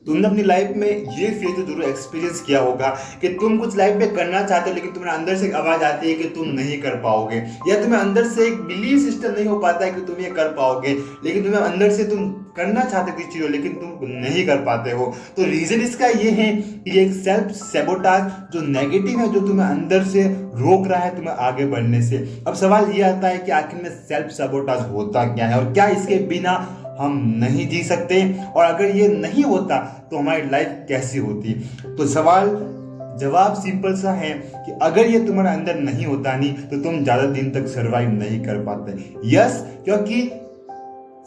तुमने अपनी लाइफ में ये फेज तो जरूर एक्सपीरियंस किया होगा कि तुम कुछ लाइफ में करना चाहते हो लेकिन तुम्हारे अंदर से एक आवाज आती है कि तुम नहीं कर पाओगे, या तुम्हें अंदर से एक बिलीव सिस्टम नहीं हो पाता है कि तुम ये कर पाओगे, लेकिन तुम्हें अंदर से तुम करना चाहते हो किसी चीज लेकिन तुम नहीं कर पाते हो। तो रीजन इसका ये है कि ये एक सेल्फ सेबोटाज जो नेगेटिव है, जो तुम्हें अंदर से रोक रहा है तुम्हें आगे बढ़ने से। अब सवाल ये आता है कि आखिर में सेल्फ सेबोटाज होता क्या है और क्या इसके बिना हम नहीं जी सकते, और अगर ये नहीं होता तो हमारी लाइफ कैसी होती। तो जवाब सिंपल सा है कि अगर ये तुम्हारे अंदर नहीं होता नहीं तो तुम ज्यादा दिन तक सरवाइव नहीं कर पाते। यस, क्योंकि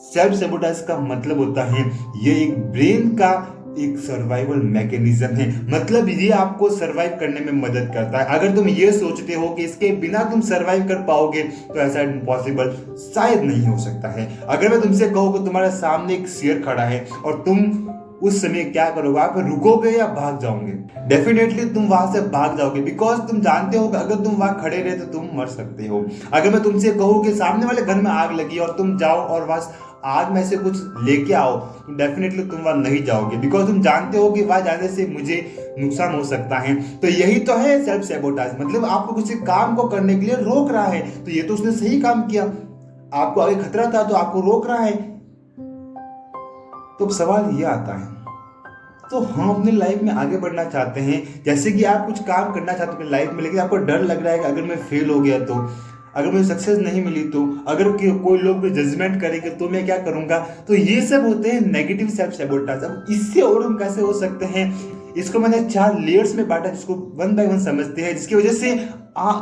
सेल्फ सेबोटाज का मतलब होता है ये एक ब्रेन का एक सर्वाइवल मैकेनिज्म है। मतलब ये आपको सरवाइव करने में मदद करता है। अगर तुम ये सोचते हो कि इसके बिना तुम सरवाइव कर पाओगे तो ऐसा इम्पॉसिबल शायद नहीं हो सकता है। अगर मैं तुमसे कहूँ कि तुम्हारे सामने एक शेर खड़ा है और तुम उस समय क्या करोगे, आप रुकोगे या भाग जाओगे? डेफिनेटली तुम वहां से भाग जाओगे, बिकॉज तुम जानते हो कि अगर तुम वहां खड़े रहे तो तुम मर सकते हो। अगर मैं तुमसे कहूँ कि सामने वाले घर में आग लगी और तुम जाओ और वहां आग में से कुछ लेके आओ, तो डेफिनेटली तुम वहां नहीं जाओगे, बिकॉज तुम जानते हो कि वहां जाने से मुझे नुकसान हो सकता है। तो यही तो है सेल्फ सेबोटाज, मतलब आपको किसी काम को करने के लिए रोक रहा है। तो ये तो उसने सही काम किया, आपको आगे खतरा था तो आपको रोक रहा है। तो सवाल ये आता है, तो हम अपनी लाइफ में आगे बढ़ना चाहते हैं, जैसे कि आप कुछ काम करना चाहते हो अपनी लाइफ में, लेकिन आपको डर लग रहा है कि अगर मैं फेल हो गया तो, अगर मुझे सक्सेस नहीं मिली तो, अगर कोई लोग भी जजमेंट करेंगे तो मैं क्या करूंगा। तो ये सब होते हैं नेगेटिव सेल्फ सेबोटाज। अब इससे और हम कैसे हो सकते हैं, इसको मैंने 4 लेयर्स में बांटा, जिसको 1 बाय 1 समझते हैं, जिसकी वजह से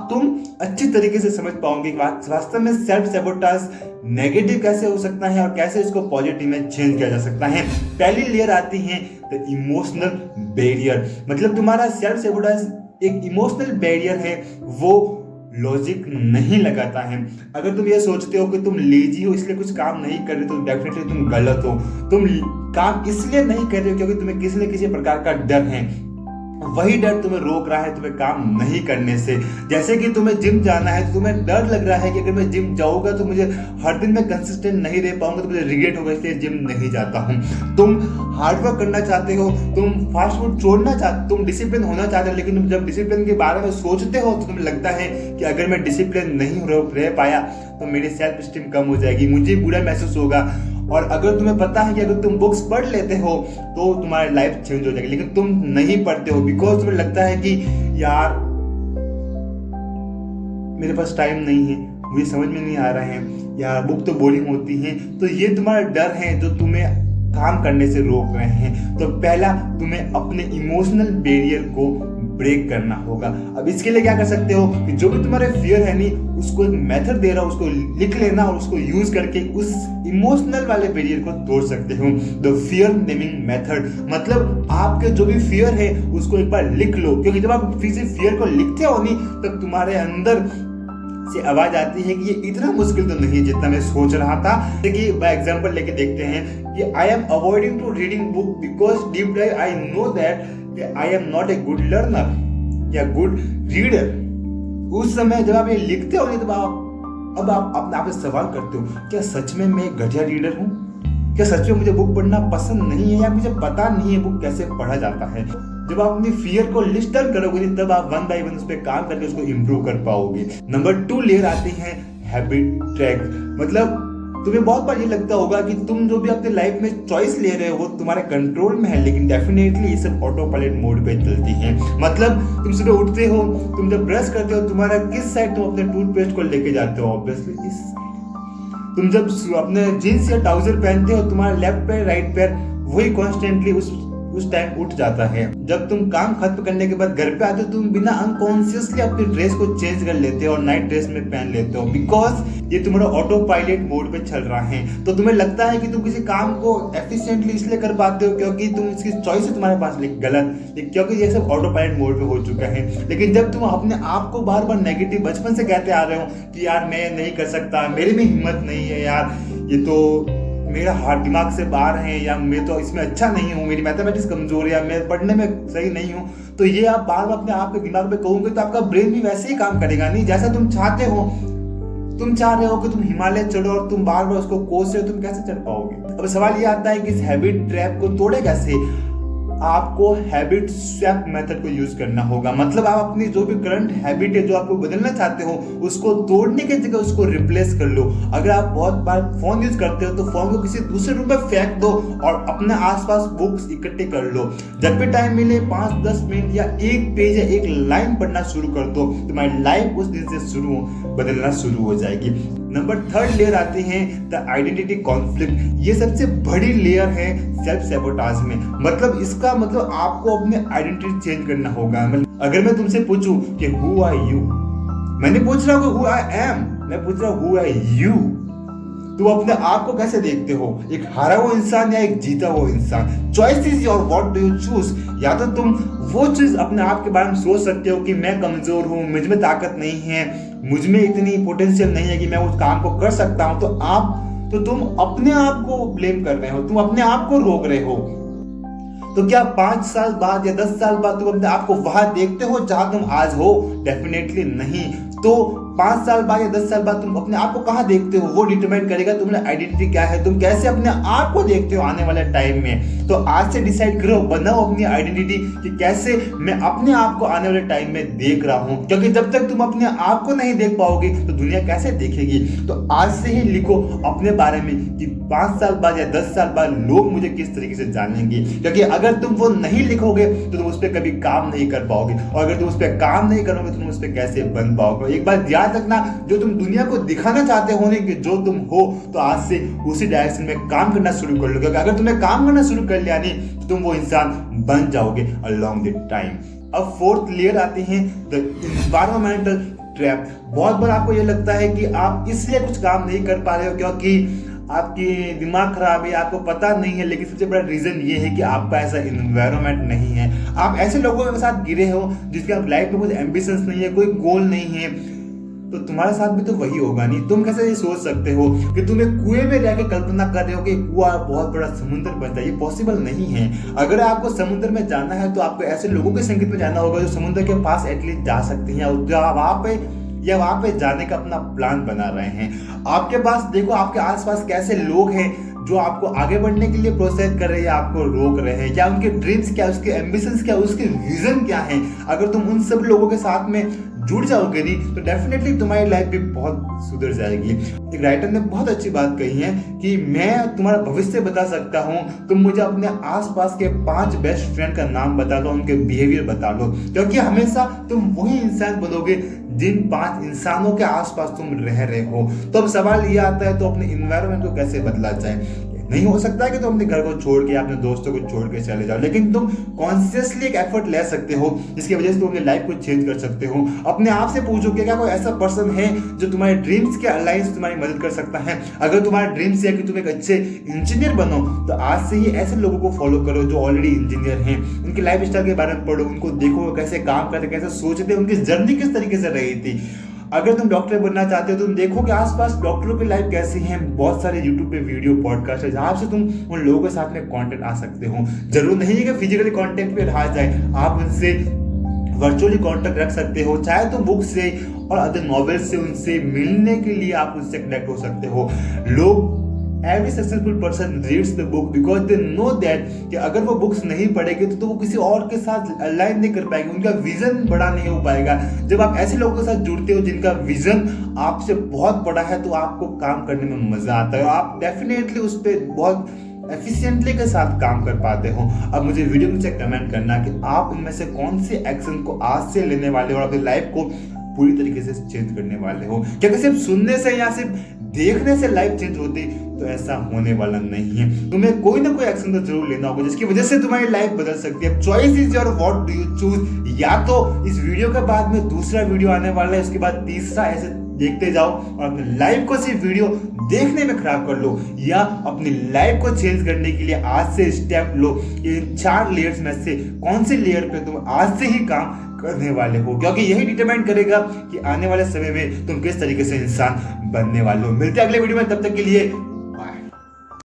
तुम अच्छी तरीके से समझ पाओगे वास्तव में सेल्फ सेबोटाज नेगेटिव कैसे हो सकता है और कैसे इसको पॉजिटिव में चेंज किया जा सकता है। पहली लेयर आती है द इमोशनल बैरियर। मतलब तुम्हारा सेल्फ सेबोटाज एक इमोशनल बैरियर है, वो लॉजिक नहीं लगाता है। अगर तुम ये सोचते हो कि तुम लेजी हो इसलिए कुछ काम नहीं कर रहे तो डेफिनेटली तुम गलत हो। तुम काम इसलिए नहीं कर रहे हो क्योंकि तुम्हें किसी न किसी प्रकार का डर है, वही डर तुम्हें रोक रहा है तुम्हें काम नहीं करने से। जैसे कि तुम्हें जिम जाना है तो तुम्हें डर लग रहा है कि अगर मैं जिम जाऊंगा तो मुझे हर दिन में कंसिस्टेंट नहीं रह पाऊंगा, तो मुझे रिग्रेट होगा, इसलिए जिम नहीं जाता हूँ। तुम हार्डवर्क करना चाहते हो, तुम फास्ट फूड छोड़ना चाहते, तुम डिसिप्लिन होना चाहते हो, लेकिन तुम जब डिसिप्लिन के बारे में सोचते हो तो तुम्हें लगता है कि अगर मैं डिसिप्लिन नहीं रह पाया तो मेरी सेल्फ स्टीम कम हो जाएगी, मुझे बुरा महसूस होगा। और अगर तुम्हें पता है कि अगर तुम बुक्स पढ़ लेते हो तो तुम्हारी लाइफ चेंज हो जाएगी, लेकिन तुम नहीं पढ़ते हो बिकॉज तुम्हें लगता है कि यार मेरे पास टाइम नहीं है, मुझे समझ में नहीं आ रहा है, यार बुक तो बोरिंग होती है। तो ये तुम्हारा डर है जो तुम्हें काम करने से रोक रहे हैं। तो पहला, तुम्हें अपने इमोशनल बैरियर को ब्रेक करना होगा। अब इसके लिए क्या कर सकते हो कि जो भी तुम्हारे फियर है नहीं, उसको एक मेथड दे रहा हूं, उसको लिख लेना और उसको यूज करके उस इमोशनल वाले बैरियर को तोड़ सकते हो। द फियर नेमिंग मेथड, मतलब आपके जो भी फियर है उसको एक बार लिख लो, क्योंकि जब आप किसी फियर को लिखते हो नहीं तब तुम्हारे अंदर से आवाज आती है कि ये इतना मुश्किल तो नहीं जितना मैं सोच रहा था। देखिए बाय एग्जांपल लेके देखते हैं कि I am avoiding to reading book because deep dive I know that I am not a good learner या गुड रीडर। उस समय जब आप ये लिखते हो नहीं तो अब आप अपने आप से सवाल करते हो, क्या सच में मैं घटिया रीडर हूँ? क्या सच में मुझे बुक पढ़ना पसंद नहीं है, या मुझे पता नहीं है बुक कैसे पढ़ा जाता है? जब आप अपनी फियर को लिस्ट डाउन करोगे तब आप 1 बाय 1 उस पर काम करके उसको इंप्रूव कर पाओगे। नंबर 2 लेयर आती है हैबिट ट्रैक। मतलब तुम्हें बहुत बार ये लगता होगा कि तुम जो भी अपने लाइफ में चॉइस ले रहे हो वो तुम्हारे कंट्रोल में है, लेकिन डेफिनेटली ये सब ऑटो पायलट मोड पे चलती है। मतलब तुम सुबह उठते हो, तुम जब ब्रश करते हो तुम्हारा किस साइड तुम अपने टूथपेस्ट को लेके जाते हो? ऑब्वियसली तुम जब अपने जींस या ट्राउजर पहनते हो तुम्हारा लेफ्ट पैर राइट पैर वही कॉन्स्टेंटली उस टाइम उठ जाता है। जब तुम काम खत्म करने के बाद घर पे आते हो तुम बिना अनकॉन्शियसली अपनी ड्रेस को चेंज कर लेते हो और नाइट ड्रेस में पहन लेते हो, बिकॉज ये तुम्हारा ऑटो पायलट मोड पे चल रहा है। तो तुम्हें लगता है कि तुम किसी काम को एफिशिएंटली इसलिए कर पाते हो क्योंकि तुम इसकी चॉइस है तुम्हारे पास, लेकिन गलत, क्योंकि ये सब ऑटो पायलट मोड पे हो चुका है। लेकिन जब तुम अपने आप को बार बार नेगेटिव बचपन से कहते आ रहे हो कि यार मैं नहीं कर सकता, मेरे में हिम्मत नहीं है, यार ये तो मेरा हार्ट दिमाग से बाहर है, या मैं तो इसमें अच्छा नहीं हूँ, मेरी मैथमेटिक्स कमजोर है, या मैं पढ़ने में सही नहीं हूँ, तो ये आप बार बार अपने आप के दिमाग पे कहोगे तो आपका ब्रेन भी वैसे ही काम करेगा नहीं जैसा तुम चाहते हो। तुम चाह रहे हो कि तुम हिमालय चढ़ो और तुम बार बार उसको कोस रहे हो, तुम कैसे चढ़ पाओगे? अब सवाल ये आता है कि इस हैबिट ट्रैप को तोड़े कैसे? आपको हैबिट स्वैप मेथड को यूज करना होगा। मतलब आप अपनी जो भी करंट हैबिट है जो आपको बदलना चाहते हो उसको तोड़ने की जगह उसको रिप्लेस कर लो। अगर आप बहुत बार फोन यूज करते हो तो फोन को किसी दूसरे रूम में फेंक दो और अपने आसपास बुक्स इकट्ठे कर लो। जब भी टाइम मिले 5-10 मिनट या एक पेज या एक लाइन पढ़ना शुरू कर दो, तुम्हारी लाइफ उस दिन से बदलना शुरू हो जाएगी। नंबर 3 लेयर आती है द आइडेंटिटी कॉन्फ्लिक्ट। ये सबसे बड़ी लेयर है सेल्फ सैबोटाज में। मतलब इसका मतलब आपको अपने आइडेंटिटी चेंज करना होगा। अगर मैं तुमसे पूछूं कि हु आर यू, मैं नहीं पूछ रहा हूँ हु आई एम, मैं पूछ रहा हूँ हु आर यू। तुम अपने आप को कैसे देखते हो, एक हारा हुआ इंसान या एक जीता हुआ इंसान? Choice is your, what do you choose. या तो तुम वो चीज अपने आप के बारे में सोच सकते हो कि मैं कमजोर हूँ, मुझ में ताकत नहीं है, मुझ में इतनी पोटेंशियल नहीं है कि मैं उस काम को कर सकता हूँ, तो तुम अपने आप को ब्लेम कर रहे हो, तुम अपने आप को रोक रहे हो। तो क्या 5 साल बाद या 10 साल बाद तुम अपने आप को वहां देखते हो जहां तुम आज हो? डेफिनेटली नहीं। तो 5 साल बाद या 10 साल बाद तुम अपने आप को कहां देखते हो वो डिटरमाइन करेगा तुम्हारी आइडेंटिटी क्या है, तुम कैसे अपने आप को देखते हो आने वाले टाइम में। तो आज से डिसाइड करो, बनाओ अपनी आइडेंटिटी कि कैसे मैं अपने आप को आने वाले टाइम में देख रहा हूं। क्योंकि जब तक तुम अपने आप को नहीं देख पाओगे तो दुनिया कैसे देखेगी। तो आज से ही लिखो अपने बारे में कि 5 साल बाद या 10 साल बाद लोग मुझे किस तरीके से जानेंगे। क्योंकि अगर तुम वो नहीं लिखोगे तो तुम उस पर कभी काम नहीं कर पाओगे, और अगर तुम उस पर काम नहीं करोगे तो तुम उस पर कैसे बन पाओगे। एक बात याद रखना, जो तुम दुनिया को दिखाना चाहते हो कि जो तुम हो, तो आज से उसी डायरेक्शन में काम करना शुरू कर लो। क्योंकि अगर तुमने काम करना शुरू कर लिया नहीं तो तुम वो इंसान बन जाओगे अलोंग द टाइम। अब 4th लेयर आती है द एनवायरमेंटल ट्रैप। बहुत बार आपको ये लगता है कि आप इसलिए कुछ काम नहीं कर पा रहे हो क्योंकि आपकी दिमाग खराब है, आपको पता नहीं है। लेकिन सबसे बड़ा रीजन ये है कि आपका ऐसा एनवायरनमेंट नहीं है। आप ऐसे लोगों के साथ गिरे हो जिसके आप लाइफ में कुछ एम्बिशंस नहीं है, कोई गोल नहीं है, तो तुम्हारे साथ भी तो वही होगा नहीं। तुम कैसे ये सोच सकते हो कि तुम एक कुएं में रह के कल्पना कर रहे हो कि कुआं बहुत बड़ा समुद्र बनता है? ये पॉसिबल नहीं है। अगर आपको समुद्र में जाना है तो आपको ऐसे लोगों के संगत में जाना होगा जो समुद्र के पास एटलीस्ट जा सकते हैं, और जो वहां पे जाने का अपना प्लान बना रहे हैं। आपके पास देखो, आपके आसपास कैसे लोग हैं जो आपको आगे बढ़ने के लिए प्रोत्साहित कर रहे हैं, आपको रोक रहे हैं। क्या उनके ड्रीम्स क्या, उसके एम्बिशंस क्या, उसके विजन क्या है? अगर तुम उन सब लोगों के साथ में जुड़ जाओगे नहीं तो डेफिनेटली तुम्हारी लाइफ भी बहुत सुधर जाएगी। एक राइटर ने बहुत अच्छी बात कही है कि मैं तुम्हारा भविष्य बता सकता हूँ, तुम मुझे अपने आसपास के 5 बेस्ट फ्रेंड का नाम बता दो, उनके बिहेवियर बता लो। क्योंकि हमेशा तुम वही इंसान बनोगे जिन 5 इंसानों के आसपास तुम रह रहे हो। तो अब सवाल ये आता है, तो अपने एनवायरनमेंट को कैसे बदला जाए? नहीं हो सकता है कि तुम अपने घर को छोड़ के, अपने दोस्तों को छोड़ के चले जाओ, लेकिन तुम कॉन्शियसली एक एफर्ट ले सकते हो जिसकी वजह से तुम अपनी लाइफ को चेंज कर सकते हो। अपने आप से पूछो कि क्या कोई ऐसा पर्सन है जो तुम्हारे ड्रीम्स के अलाइंस तुम्हारी मदद कर सकता है। अगर तुम्हारा ड्रीम्स है कि तुम एक अच्छे इंजीनियर बनो तो आज से ही ऐसे लोगों को फॉलो करो जो ऑलरेडी इंजीनियर हैं, उनकी लाइफ स्टाइल के बारे में पढ़ो, उनको देखो कैसे काम करते, कैसे सोचते, उनकी जर्नी किस तरीके से रही थी। अगर तुम डॉक्टर बनना चाहते हो तो तुम देखो कि आसपास डॉक्टरों की लाइफ कैसी है। बहुत सारे यूट्यूब पे वीडियो पॉडकास्ट है जहां से तुम उन लोगों के साथ में कांटेक्ट आ सकते हो। जरूर नहीं है कि फिजिकली कांटेक्ट पे रहा जाए, आप उनसे वर्चुअली कांटेक्ट रख सकते हो, चाहे तो बुक से और अदर नॉवेल्स से उनसे मिलने के लिए आप उनसे कनेक्ट हो सकते हो। लोग Every successful person reads the book because they know that कि अगर वो बुक्स नहीं पढ़ेंगे तो वो किसी और के साथ अलाइन नहीं कर पाएंगे, उनका विजन बड़ा नहीं हो पाएगा। जब आप ऐसे लोगों के साथ जुड़ते हो जिनका विजन आपसे बहुत बड़ा है तो आपको काम करने में मजा आता है, आप डेफिनेटली उस पर बहुत एफिशिएंटली के साथ काम कर पाते हो। अब मुझे वीडियो में से कमेंट करना कि आप इनमें से कौन से एक्शन को आज से लेने वाले हो और अपनी लाइफ को पूरी तरीके से चेंज करने वाले हो। क्योंकि सिर्फ सुनने से या सिर्फ देखने से लाइफ चेंज होती तो ऐसा होने वाला नहीं है। तुम्हें कोई ना कोई एक्शन तो जरूर लेना होगा जिसकी वजह से तुम्हारी लाइफ बदल सकती है। Choice is your, what do you choose. या तो इस वीडियो के बाद में दूसरा वीडियो आने वाला है, उसके बाद तीसरा, ऐसे देखते जाओ और अपनी लाइफ को सिर्फ वीडियो देखने में खराब कर लो, या अपनी लाइफ को चेंज करने के लिए आज से स्टेप लो। इन 4 लेयर्स में से कौन से लेयर पे तुम आज से ही काम करने वाले हो, क्योंकि यही डिटरमाइन करेगा कि आने वाले समय में तुम किस तरीके से इंसान बनने वाले हो। मिलते हैं अगले वीडियो में, तब तक के लिए